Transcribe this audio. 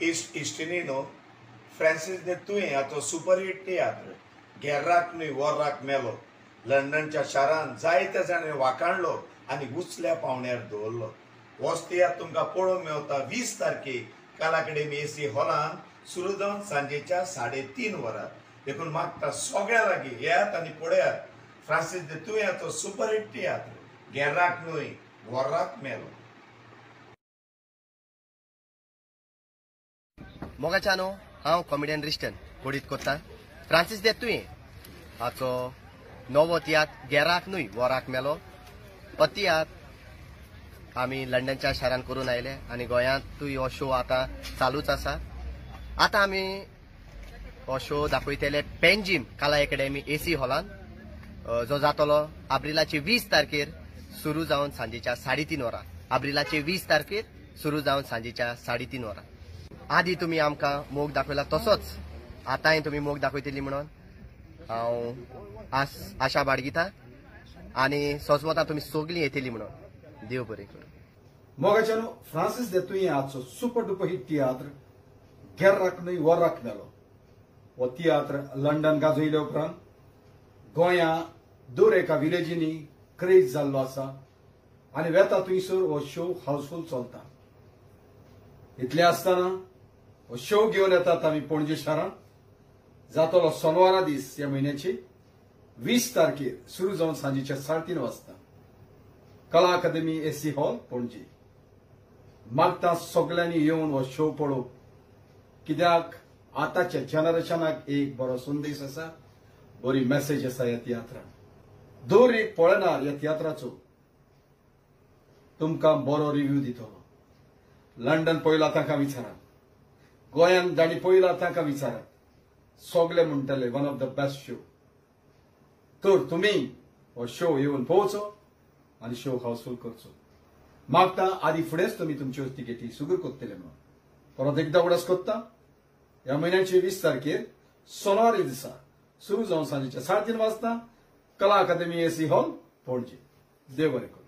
इश्टिनी न्हू फ्रांसीस दे तुवें हाचो सुपरहिट तियात्र घेर्राक न्हय वर्राक मेलो लंडनच्या शारांत जायते जाणें वाखाणलो आनी उचल्या पावण्यार दवरलो. होच तियात्र तुमकां पळोवंक मेवता 20 तारखेक कला अकादेमी एसी हॉलांत सुरू जावन सांजेच्या 3:30 वरां. देखून मागता सगळ्या लागीं येयात आनी पळयात फ्रांसीस दे तुवें हाचो सुपरहिट तियात्र घेर्राक न्हय वर्राक मेलो. मोगाच्यानो हांव कॉमेडियन रिस्टन कोडीत कोत्ता. फ्रांसीस दे तुवें हाचो नवो तियात्र घेर्राक न्हय वराक मेलो हो तियात्र आमी लंडनच्या शारांत करून आयले आनी गोंयांतूय हो शो आतां चालूच आसा. आतां आमी हो शो दाखयतले पेंजीम कला अकादेमी एसी हॉलांत जो जातलो एप्रिलाचे 20 तारखेर सुरू जावन सांजेच्या 3:30 वरां. एप्रिलाचे 20 तारखेर सुरू जावन सांजेच्या 3:30 वरां. आदी तुम्ही आमकां मोग दाखयला तसोच आतांय तुम्ही मोग दाखयतली म्हणून हांव आशा बाळगिता आनी सोजमोता तुम्ही सगळीं येतली म्हणून देव बरें करूं. मोगाच्यानो फ्रांसीस दे तुवें हाचो सुपर डुपर हिट तियात्र घेर्राक न्हय वर्राक मेलो हो तियात्र लंडन गाजयले उपरांत गोंया दर एका विलेजींनी क्रेज जाल्लो आसा आनी वेता थंयसर हो शो हाऊसफुल चलता. इतलें आसतना हो शो घेवन येतात आमी पणजे शारांत. जातलो सोनवारा दीस ह्या म्हयन्याचे 20 तारखेर सुरू जावन सांजेच्या 3:30 वाजता कला अकादेमी एसी हॉल पणजे. मागता सगळ्यांनी येवन हो शो पळोवप कित्याक आतांच्या जनरेशनाक एक बरो संदेश आसा बरी मेसेज आसा ह्या तियात्रांत. दर एक पळयणार ह्या तियात्राचो तुमकां बरो रिव्ह्यू दितलो. लंडन पळयला तांकां विचारात गोंयांत जाणी पळयला तांकां विचारात सगळे म्हणटले one of the best show. तर तुमी हो शो येवन पळोवचो आनी शो हाऊसफुल करचो. मागता आदी फुडेंच तुमी तुमच्यो तिकेटी सुगूर कोत्तले म्हणून. परत एकदा उगडास कोत्ता ह्या म्हयन्याचे 20 तारखेर सोनवारी दिसा सुरू जावन सांजेच्या 3:30 वाजता कला अकादेमी एसी हॉल पणजे. देव बरें करूं.